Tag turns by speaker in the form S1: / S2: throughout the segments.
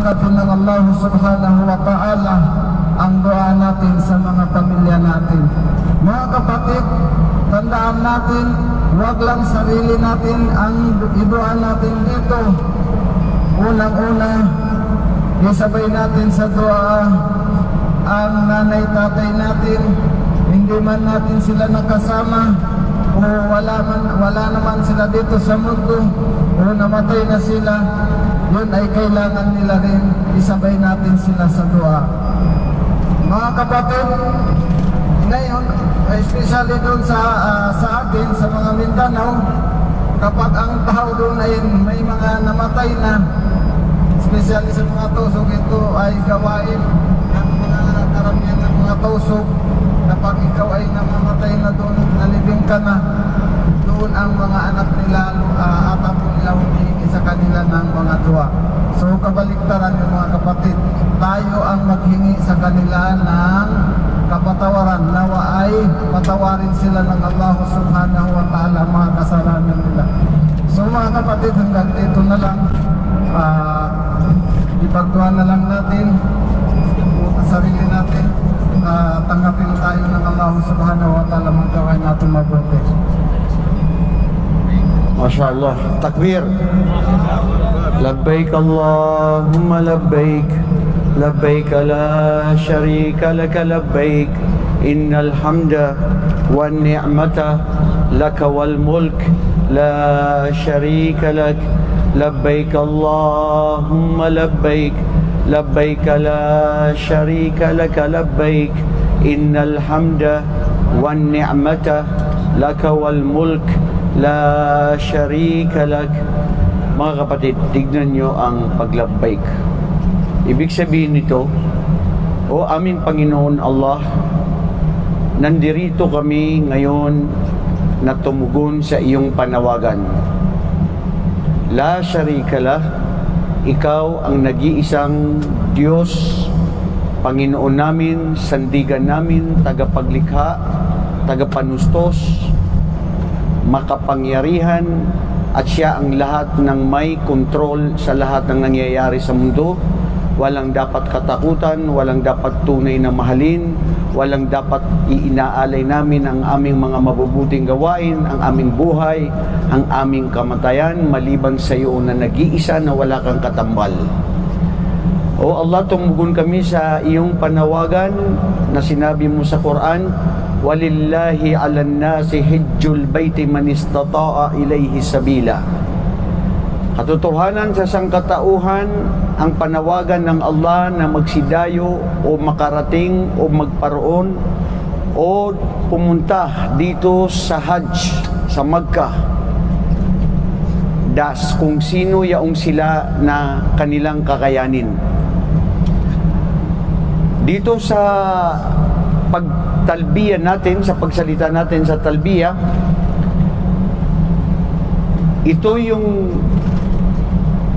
S1: ng Allah subhanahu wa ta'ala ang dua natin sa mga pamilya natin. Mga kapatid, tandaan natin, huwag lang sarili natin ang idua natin dito. Unang-una, isabay natin sa dua ang nanay tatay natin. Hindi man natin sila nakasama o wala naman sila dito sa mundo o namatay na sila, yun ay kailangan nila rin isabay natin sila sa dua. Mga kapatid, ngayon, especially doon sa atin, sa mga Mindanao, kapag ang tao doon ay may mga namatay na, especially sa mga tusok, ito ay gawain ng mga karamihan ng mga tusok. Kapag ikaw ay namamatay na doon, nalibing ka na, doon ang mga anak nila at apo nila humihingi sa kanila ng mga dua. So kabaliktaran yung mga kapatid, tayo ang maghingi sa kanila ng kapatawaran. Nawa ay patawarin sila ng Allah subhanahu wa ta'ala mga kasalanan nila. So mga kapatid, hanggang dito na lang, ipagdua na lang natin sa sarili natin. Tanggapin tayo ng Allah subhanahu wa ta'ala, magkawin natin mabuti.
S2: Masya Allah. Takbir. Labbaik Allahumma labbaik, labbaik la sharika laka labbaik, innal hamda wan ni'mata laka wal mulk la sharika lak, labbaik Allahumma labbaik, labbaik la sharika laka labbaik, innal hamda wan ni'mata laka wal mulk la sharika lak. Mga kapatid, tignan nyo ang paglabbaik. Ibig sabihin nito, o aming Panginoon Allah, nandirito kami ngayon na tumugon sa iyong panawagan. La sharika lak, ikaw ang nag-iisang Diyos, Panginoon namin, sandigan namin, tagapaglikha, tagapanustos, makapangyarihan, at siya ang lahat ng may kontrol sa lahat ng nangyayari sa mundo. Walang dapat katakutan, walang dapat tunay na mahalin, walang dapat iinaalay namin ang aming mga mabubuting gawain, ang aming buhay, ang aming kamatayan, maliban sa iyo na nag-iisa na wala kang katambal. O Allah, tumugon kami sa iyong panawagan na sinabi mo sa Quran, walillahi ala nasi hijjul baiti man istata'a ilayhi sabila. Katotohanan sa sangkatauhan, ang panawagan ng Allah na magsidayo o makarating o magparoon o pumunta dito sa Hajj sa Makkah, das kung sino yaong sila na kanilang kakayanin. Dito sa pagtalbiya natin, sa pagsalita natin sa talbiya, ito yung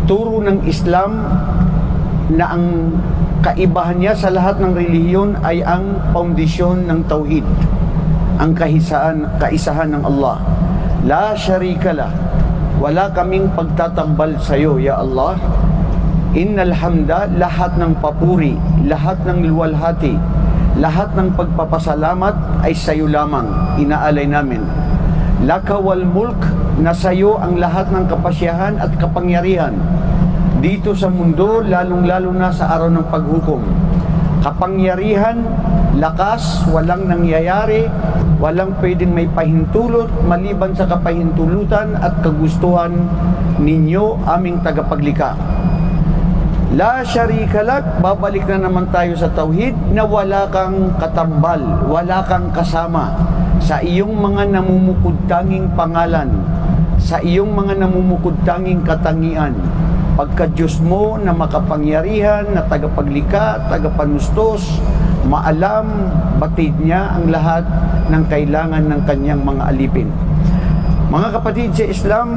S2: turo ng Islam na ang kaibahan niya sa lahat ng relihiyon ay ang foundation ng tauhid, ang kaisahan ng Allah. La sharika lah, wala kaming pagtatambal sa iyo ya Allah. Innal hamda, lahat ng papuri, lahat ng luwalhati, lahat ng pagpapasalamat ay sa iyo lamang inaalay namin. Laka wal mulk, na sa iyo ang lahat ng kapasyahan at kapangyarihan dito sa mundo, lalong-lalo na sa araw ng paghukom. Kapangyarihan, lakas, walang nangyayari, walang pwedeng may pahintulot maliban sa kapahintulutan at kagustuhan ninyo, aming tagapaglikha. La sharika lak, babalik na naman tayo sa tauhid na wala kang katambal, wala kang kasama sa iyong mga namumukod-tanging pangalan, sa iyong mga namumukod-tanging katangian. Pagka-Diyos mo na makapangyarihan, na tagapaglikha, tagapanustos, maalam, batid niya ang lahat ng kailangan ng kanyang mga alipin. Mga kapatid sa Islam,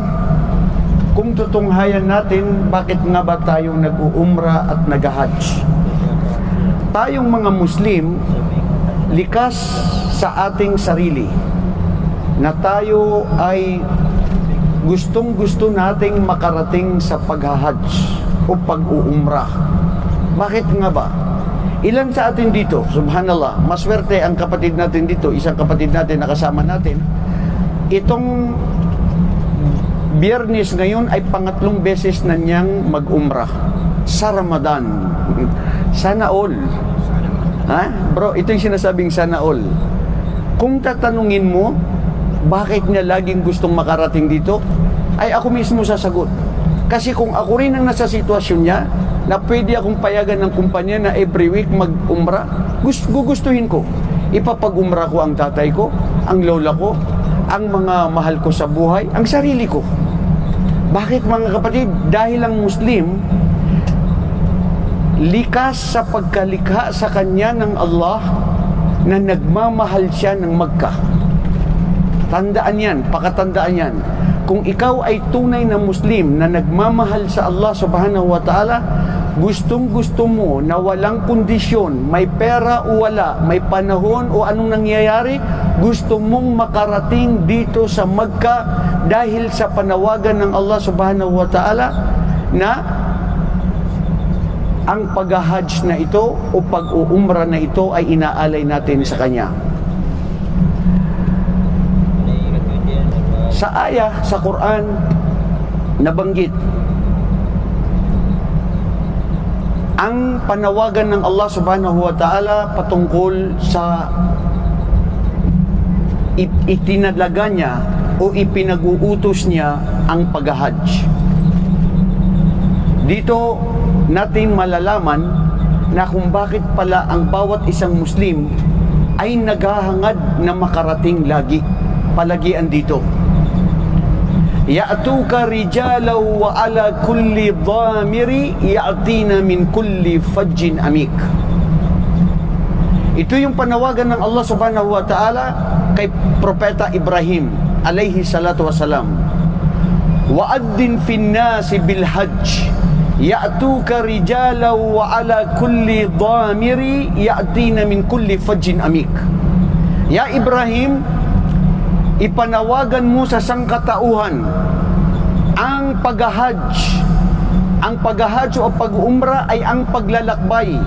S2: kung tutunghayan natin, bakit nga ba tayo nag-uumra at nag-hajj? Tayong mga Muslim, likas sa ating sarili na tayo ay gustong-gusto nating makarating sa pag-hajj o pag-uumra. Bakit nga ba? Ilan sa atin dito, subhanallah, maswerte ang kapatid natin dito, isang kapatid natin na kasama natin, itong Biyernes ngayon ay pangatlong beses na niyang mag-umrah sa Ramadan. Sana all. Ha? Bro, ito yung sinasabing sana all. Kung tatanungin mo, bakit niya laging gustong makarating dito, ay ako mismo sasagot. Kasi kung ako rin ang nasa sitwasyon niya, na pwede akong payagan ng kumpanya na every week mag-umrah, gugustuhin ko. Ipapag-umrah ko ang tatay ko, ang lola ko, ang mga mahal ko sa buhay, ang sarili ko. Bakit mga kapatid? Dahil ang Muslim, likas sa pagkalikha sa kanya ng Allah na nagmamahal siya ng Makkah. Tandaan yan, pakatandaan yan. Kung ikaw ay tunay na Muslim na nagmamahal sa Allah subhanahu wa ta'ala, gustong-gusto mo na walang kondisyon, may pera o wala, may panahon o anong nangyayari, gusto mong makarating dito sa Makkah dahil sa panawagan ng Allah subhanahu wa ta'ala na ang pag-hajj na ito o pag-uumra na ito ay inaalay natin sa Kanya. Sa ayah, sa Quran, nabanggit ang panawagan ng Allah subhanahu wa ta'ala patungkol sa itinalaga niya o ipinag-uutos niya ang pag-hajj. Dito natin malalaman na kung bakit pala ang bawat isang Muslim ay naghahangad na makarating lagi, palagian dito. Ya'tuka rijalaw wa ala kulli dhamiri ya'tina min kulli fajjin amik. Ito yung panawagan ng Allah subhanahu wa ta'ala kay Propeta Ibrahim alayhi salatu wasalam. Wa'addin fin nasi bil hajj ya'tuka rijalaw wa ala kulli dhamiri ya'tina min kulli fajjin amik. Ya Ibrahim, ipanawagan mo sa sangkatauhan ang pag-hajj. Ang pag-hajj o pag-umra ay ang paglalakbay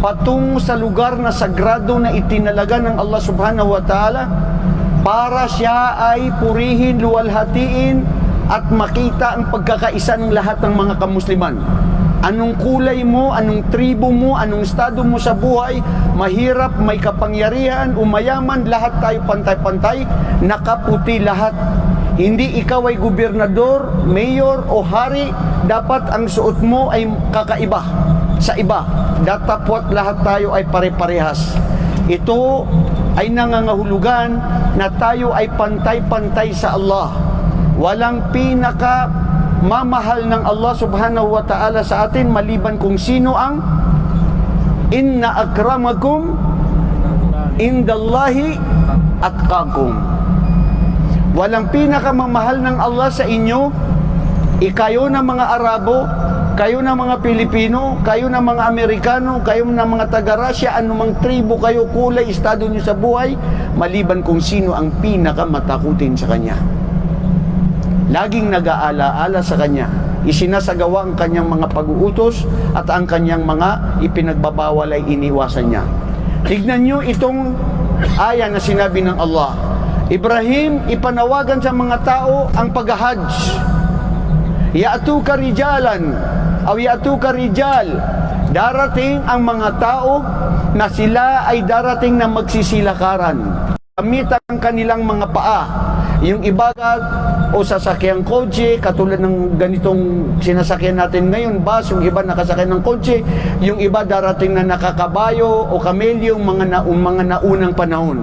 S2: patungo sa lugar na sagrado na itinalaga ng Allah subhanahu wa ta'ala para siya ay purihin, luwalhatiin at makita ang pagkakaisa ng lahat ng mga kamusliman. Anong kulay mo, anong tribo mo, anong estado mo sa buhay, mahirap, may kapangyarihan, umayaman, lahat tayo pantay-pantay, nakaputi lahat. Hindi ikaw ay gobernador, mayor o hari, dapat ang suot mo ay kakaiba sa iba. Datapwat lahat tayo ay pare-parehas. Ito ay nangangahulugan na tayo ay pantay-pantay sa Allah. Walang pinaka mamahal ng Allah subhanahu wa ta'ala sa atin maliban kung sino ang inna akramakum indallahi atqakum. Walang pinakamamahal ng Allah sa inyo, ikayo na mga Arabo, kayo na mga Pilipino, kayo na mga Amerikano, kayo na mga taga-Russia, anumang tribo kayo, kulay, estado nyo sa buhay, maliban kung sino ang pinakamatakutin sa Kanya. Laging nag-aala-ala sa Kanya, isinasagawa ang Kanyang mga pag-uutos at ang Kanyang mga ipinagbabawal ay iniwasan Niya. Tignan nyo itong aya na sinabi ng Allah. Ibrahim, ipanawagan sa mga tao ang pag-hajj. Ya'tuka rijalan aw ya'tuka rijal. Darating ang mga tao na sila ay darating na magsisilakaran. Gamit ang kanilang mga paa. Yung iba o sasakyang kotse, katulad ng ganitong sinasakyan natin ngayon, bus, yung iba nakasakyan ng kotse, yung iba darating na nakakabayo o kamelyo, mga naunang panahon.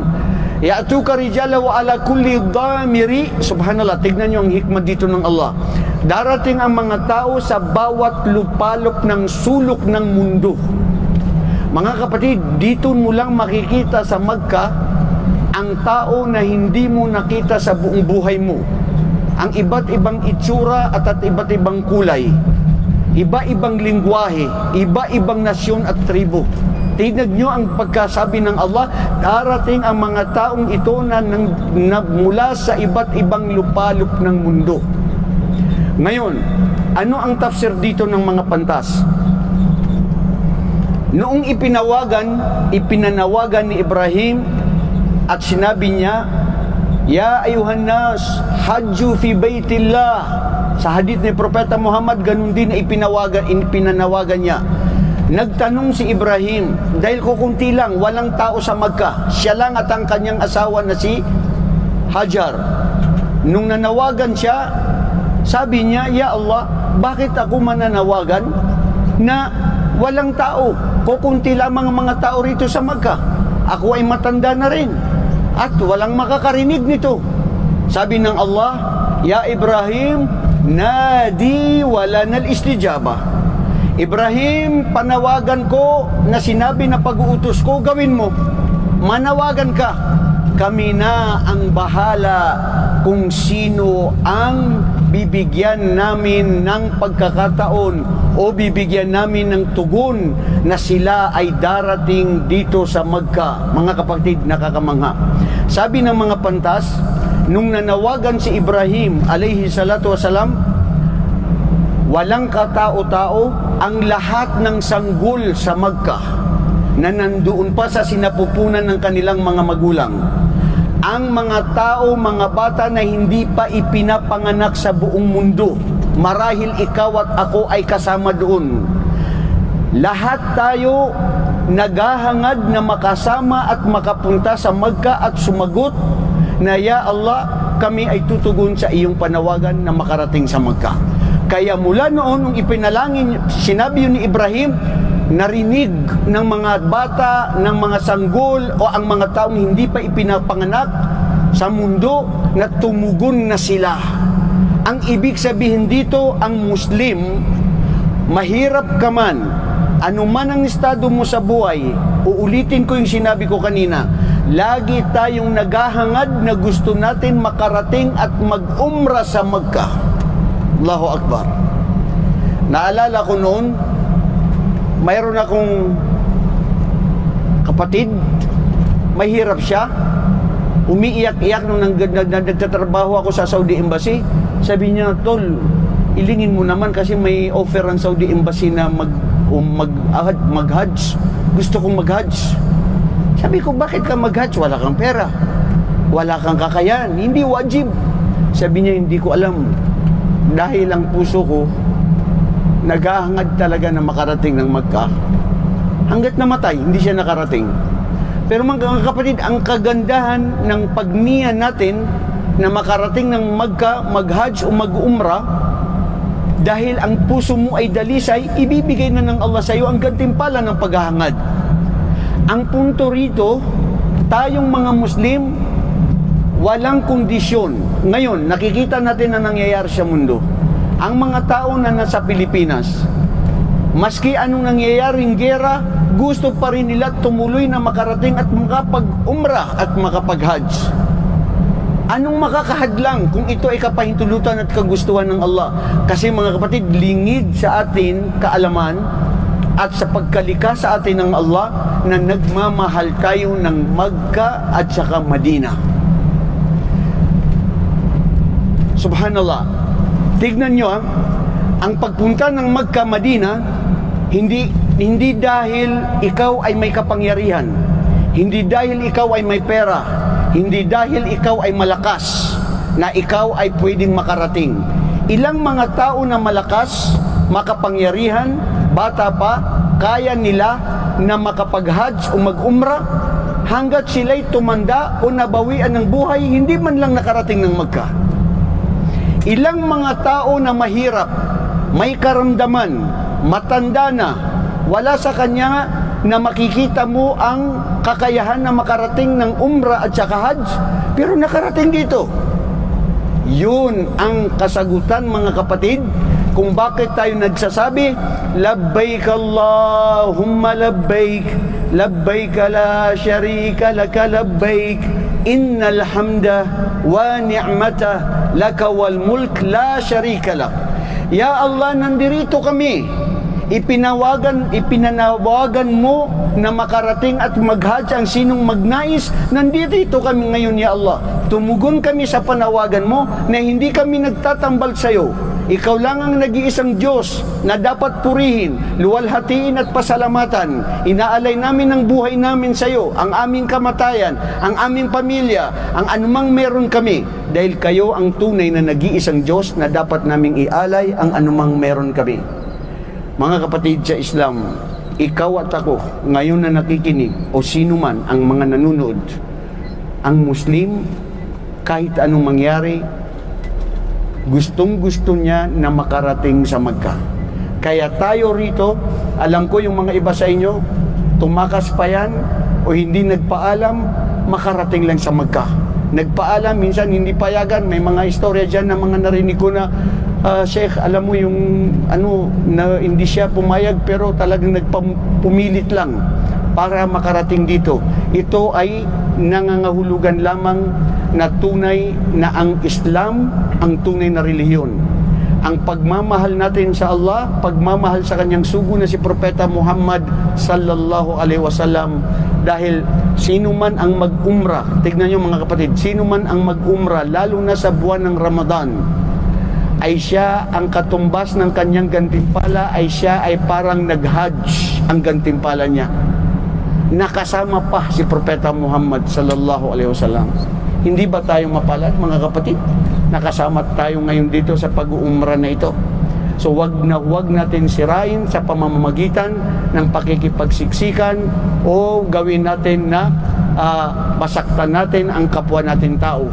S2: Ya'tuka rijala wa ala kulli dhamiri. Subhanallah, tignan nyo ang hikmah dito ng Allah. Darating ang mga tao sa bawat lupalop ng sulok ng mundo. Mga kapatid, dito mo lang makikita sa Makkah ang tao na hindi mo nakita sa buong buhay mo. Ang iba't ibang itsura at iba't ibang kulay, iba-ibang lingwahe, iba-ibang nasyon at tribo. Tignan nyo ang pagkasabi ng Allah, darating ang mga taong ito na mula sa iba't ibang lupalop ng mundo. Ngayon, ano ang tafsir dito ng mga pantas? Noong ipinanawagan ni Ibrahim at sinabi niya, Ya ayuhan nas, hajju fi baitillah. Sa hadith ni Propeta Muhammad, ganun din na ipinanawagan niya. Nagtanong si Ibrahim, dahil kukunti lang, walang tao sa Makkah. Siya lang at ang kanyang asawa na si Hajar. Nung nanawagan siya, sabi niya, Ya Allah, bakit ako mananawagan na walang tao? Kukunti lamang ang mga tao rito sa Makkah. Ako ay matanda na rin at walang makakarinig nito. Sabi ng Allah, Ya Ibrahim, nadi wala nal istijaba. Ibrahim, panawagan ko na sinabi na pag-uutos ko, gawin mo. Manawagan ka. Kami na ang bahala kung sino ang bibigyan namin ng pagkakataon o bibigyan namin ng tugon na sila ay darating dito sa Makkah. Mga kapatid, nakakamangha. Sabi ng mga pantas, nung nanawagan si Ibrahim alayhi salatu wasalam, walang katao-tao, ang lahat ng sanggol sa Makkah na nandoon pa sa sinapupunan ng kanilang mga magulang. Ang mga tao, mga bata na hindi pa ipinapanganak sa buong mundo, marahil ikaw at ako ay kasama doon. Lahat tayo naghahangad na makasama at makapunta sa Makkah at sumagot na, Ya Allah, kami ay tutugon sa iyong panawagan na makarating sa Makkah. Kaya mula noon, nung ipinalangin, sinabi yun ni Ibrahim, narinig ng mga bata, ng mga sanggol o ang mga taong hindi pa ipinapanganak sa mundo na tumugon na sila. Ang ibig sabihin dito, ang Muslim, mahirap ka man, anuman ang estado mo sa buhay, uulitin ko yung sinabi ko kanina, lagi tayong naghahangad na gusto natin makarating at mag-umrah sa Makkah. Allahu Akbar. Naalala ko noon, mayroon akong kapatid, mahirap siya, umiiyak-iyak nung nagtatrabaho ako sa Saudi Embassy. Sabi niya, Tol, ilingin mo naman kasi may offer ang Saudi Embassy na mag-hajj. Gusto kong mag-hajj. Sabi ko, bakit ka mag-hajj? Wala kang pera, wala kang kakayahan, hindi wajib. Sabi niya, hindi ko alam. Dahil ang puso ko naghahangad talaga na makarating ng Makkah. Hanggat namatay, hindi siya nakarating. Pero mga kapatid, ang kagandahan ng pagniya natin na makarating ng Makkah, mag-hajj o mag-umrah, dahil ang puso mo ay dalisay, ibibigay na ng Allah sa iyo ang gantimpala ng paghahangad. Ang punto rito, tayong mga Muslim, walang kondisyon. Ngayon, nakikita natin na nangyayari sa mundo. Ang mga tao na nasa Pilipinas, maski anong nangyayaring gera, gusto pa rin nila tumuloy na makarating at makapag-umrah at makapag-hajj. Anong makakahadlang kung ito ay kapahintulutan at kagustuhan ng Allah? Kasi mga kapatid, lingid sa atin kaalaman at sa pagkalika sa atin ng Allah na nagmamahal tayo ng Makkah at saka Madina. Subhanallah. Tignan nyo ang pagpunta ng Makkah, Madina, hindi dahil ikaw ay may kapangyarihan, hindi dahil ikaw ay may pera, hindi dahil ikaw ay malakas na ikaw ay pwedeng makarating. Ilang mga tao na malakas, makapangyarihan, bata pa, kaya nila na makapag-hajj o mag-umrah, hanggat sila'y tumanda o nabawian ng buhay, hindi man lang nakarating ng Makkah. Ilang mga tao na mahirap, may karamdaman, matanda na, wala sa kanya na makikita mo ang kakayahan na makarating ng umrah at saka hajj, pero nakarating dito. Yun ang kasagutan, mga kapatid, kung bakit tayo nagsasabi, Labbaik Allahumma labbaik, labbaik la sharika laka labbaik, innal hamda wa ni'mata laka wal mulk la sharika lak. Ya Allah, nandirito kami, ipinanawagan mo na makarating at mag-hajj ang sinong magnais. Nandito kami ngayon, Ya Allah. Tumugon kami sa panawagan mo na hindi kami nagtatambal sa iyo. Ikaw lang ang nag-iisang Diyos na dapat purihin, luwalhatiin at pasalamatan. Inaalay namin ang buhay namin sa iyo, ang aming kamatayan, ang aming pamilya, ang anumang meron kami. Dahil kayo ang tunay na nag-iisang Diyos na dapat naming ialay ang anumang meron kami. Mga kapatid sa Islam, ikaw at ako, ngayon na nakikinig, o sino man ang mga nanonood, ang Muslim, kahit anong mangyari, gustong-gusto niya na makarating sa Makkah. Kaya tayo rito, alam ko yung mga iba sa inyo, tumakas pa yan o hindi nagpaalam, makarating lang sa Makkah. Nagpaalam, minsan hindi payagan. May mga istorya dyan na mga narinig ko na, Sheikh, alam mo yung na hindi siya pumayag pero talagang nagpumilit lang para makarating dito. Ito ay nangangahulugan lamang na tunay na ang Islam ang tunay na relihiyon. Ang pagmamahal natin sa Allah, pagmamahal sa kanyang sugo na si Propeta Muhammad sallallahu alaihi wasallam. Dahil sino man ang mag-umrah, tignan nyo mga kapatid, sino man ang mag-umrah, lalo na sa buwan ng Ramadan, ay siya ang katumbas ng kanyang gantimpala, ay siya ay parang nag-hajj ang gantimpala niya. Nakasama pa si Propeta Muhammad sallallahu alaihi wasallam. Hindi ba tayo mapalad mga kapatid? Nakasama tayo ngayon dito sa pag-uumra na ito. So wag natin sirain sa pamamagitan ng pakikipagsiksikan o gawin natin na masaktan natin ang kapwa natin tao.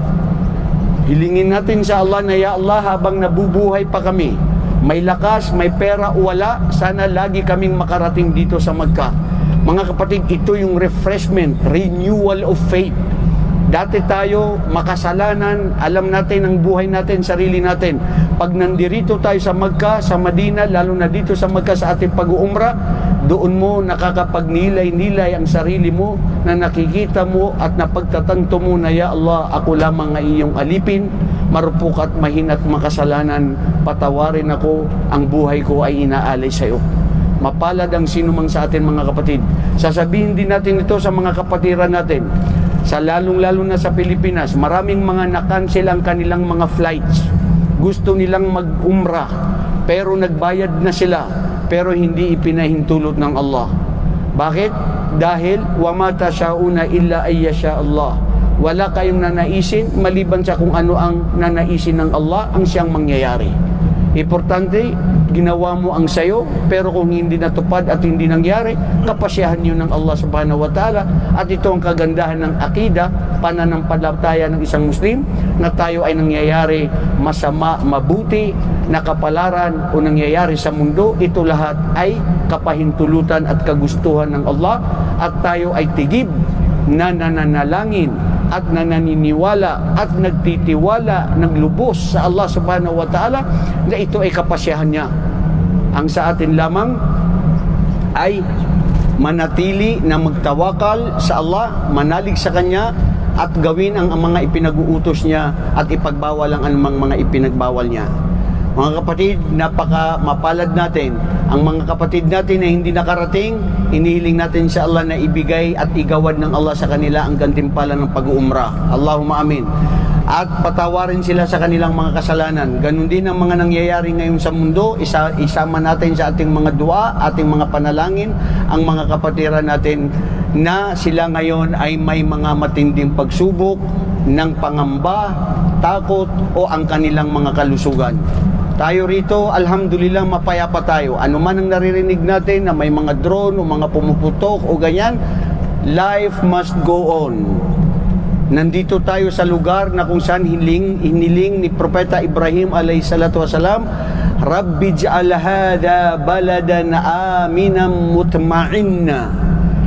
S2: Hilingin natin sa Allah na, Ya Allah, habang nabubuhay pa kami, may lakas, may pera o wala, sana lagi kaming makarating dito sa Makkah. Mga kapatid, ito yung refreshment, renewal of faith. Dati tayo makasalanan, alam natin ang buhay natin, sarili natin. Pag nandirito tayo sa Makkah, sa Madina, lalo na dito sa Makkah sa ating pag-uumra, doon mo nakakapagnilay-nilay ang sarili mo na nakikita mo at napagtatanto mo na, Ya Allah, ako lamang ang iyong alipin, marupok at mahina't makasalanan, patawarin ako, ang buhay ko ay inaalay sa iyo. Mapalad ang sinumang sa atin mga kapatid. Sasabihin din natin ito sa mga kapatiran natin. Sa lalong-lalo na sa Pilipinas, maraming mga na-cancel ang kanilang mga flights. Gusto nilang mag-umrah, pero nagbayad na sila, pero hindi ipinahintulot ng Allah. Bakit? Dahil وَمَا تَشَاءُونَ إِلَّا أَن يَشَاءَ اللَّهُ. Wala kayong nanaisin maliban sa kung ano ang nanaisin ng Allah ang siyang mangyayari. Importante, ginawa mo ang sayo, pero kung hindi natupad at hindi nangyari, kapasyahan yun ng Allah subhanahu wa ta'ala. At ito ang kagandahan ng akida, pananampalataya ng isang Muslim, na tayo ay nangyayari masama, mabuti, nakapalaran o nangyayari sa mundo, ito lahat ay kapahintulutan at kagustuhan ng Allah, at tayo ay tigib na nananalangin at nananiniwala at nagtitiwala ng lubos sa Allah subhanahu wa ta'ala na ito ay kapasyahan niya. Ang sa atin lamang ay manatili na magtawakal sa Allah, manalig sa Kanya at gawin ang mga ipinag-uutos niya at ipagbawal ang anumang mga ipinagbawal niya. Mga kapatid, napaka mapalad natin. Ang mga kapatid natin na hindi nakarating, inihiling natin sa Allah na ibigay at igawad ng Allah sa kanila ang gantimpala ng pag-uumrah. Allahumma amin. At patawarin sila sa kanilang mga kasalanan. Ganun din ang mga nangyayari ngayon sa mundo. Isama natin sa ating mga dua, ating mga panalangin, ang mga kapatiran natin na sila ngayon ay may mga matinding pagsubok ng pangamba, takot o ang kanilang mga kalusugan. Tayo rito, alhamdulillah, mapayapa tayo. Ano man ang naririnig natin na may mga drone o mga pumuputok o ganyan, life must go on. Nandito tayo sa lugar na kung saan hiniling ni Propeta Ibrahim alayhi salatu wasalam, Rabbi ja'al hadha baladan aminan mutma'inna.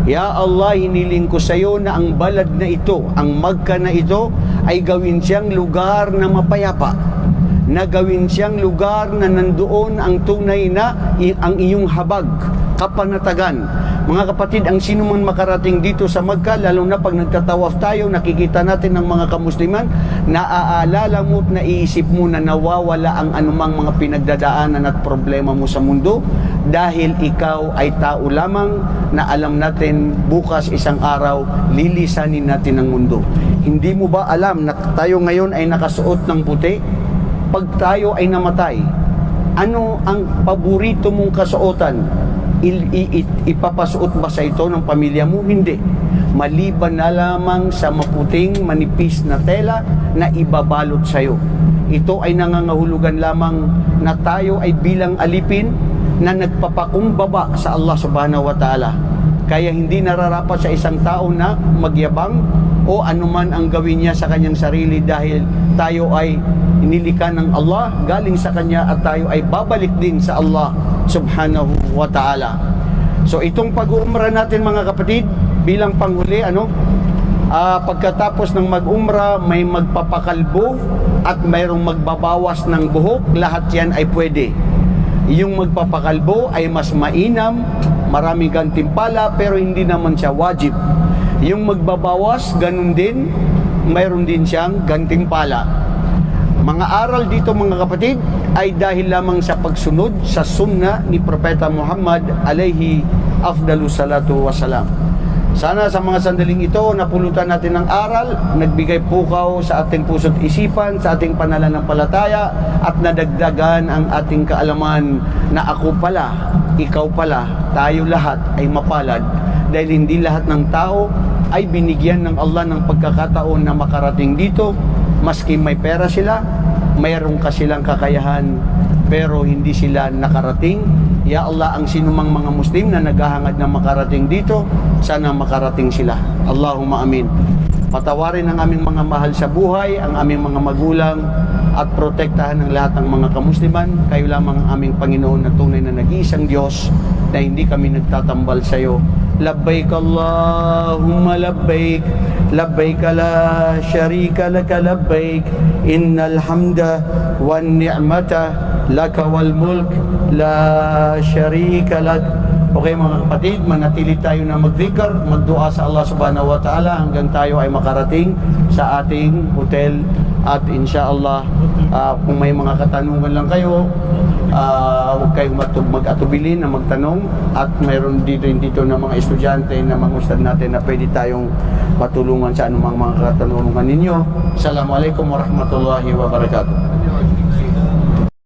S2: Ya Allah, hiniling ko sa iyo na ang balad na ito, ang Makkah na ito, ay gawin siyang lugar na mapayapa, na gawin siyang lugar na nandoon ang tunay na ang iyong habag, kapanatagan. Mga kapatid, ang sino man makarating dito sa Makkah, lalo na pag nagtatawaf tayo, nakikita natin ng mga kamusliman, naaalala mo at naiisip mo na nawawala ang anumang mga pinagdadaanan at problema mo sa mundo dahil ikaw ay tao lamang na alam natin bukas isang araw lilisanin natin ang mundo. Hindi mo ba alam na tayo ngayon ay nakasuot ng puti? Pag tayo ay namatay, Ano ang paborito mong kasuotan? Ipapasuot ba sa ito ng pamilya mo? Hindi. Maliban na lamang sa maputing, manipis na tela na ibabalot sa iyo. Ito ay nangangahulugan lamang na tayo ay bilang alipin na nagpapakumbaba sa Allah subhanahu wa ta'ala. Kaya hindi nararapat sa isang tao na magyabang o anuman ang gawin niya sa kanyang sarili dahil tayo ay nilikha ng Allah, galing sa Kanya at tayo ay babalik din sa Allah subhanahu wa ta'ala. So itong pag-uumra natin mga kapatid, bilang panghuli, pagkatapos ng mag-umra, may magpapakalbo at mayroong magbabawas ng buhok, lahat yan ay pwede. Yung magpapakalbo ay mas mainam, maraming gantimpala, pero hindi naman siya wajib. Yung magbabawas, ganun din, mayroon din siyang gantimpala. Mga aral dito mga kapatid ay dahil lamang sa pagsunod sa sunna ni Propeta Muhammad alayhi afdalus salatu wassalam. Sana sa mga sandaling ito napulutan natin ng aral, nagbigay pukaw sa ating puso't isipan, sa ating pananampalataya at nadagdagan ang ating kaalaman na ako pala, ikaw pala, tayo lahat ay mapalad dahil hindi lahat ng tao ay binigyan ng Allah ng pagkakataon na makarating dito. Maski may pera sila, mayroon ka silang kakayahan, pero hindi sila nakarating. Ya Allah, ang sinumang mga Muslim na naghahangad na makarating dito, sana makarating sila. Allahumma amin. Patawarin ang aming mga mahal sa buhay, ang aming mga magulang, at protektahan ang lahat ng mga kamusliman. Kayo lamang ang aming Panginoon na tunay na nag-iisang Diyos, na hindi kami nagtatambal sa iyo. Labbaik Allahumma labbaik, labbaik la sharika laka labbaik, innal hamda wan ni'mata laka wal mulk la sharika lak. Okay mga kapatid, manatili tayo na mag-dhikr, magdua sa Allah subhanahu wa ta'ala hanggang tayo ay makarating sa ating hotel. At insyaAllah, kung may mga katanungan lang kayo, huwag kayong mag-atubili na magtanong. At mayroon dito na mga estudyante na mga ustad natin na pwede tayong matulungan sa anumang mga katanungan ninyo. Assalamualaikum warahmatullahi wabarakatuh.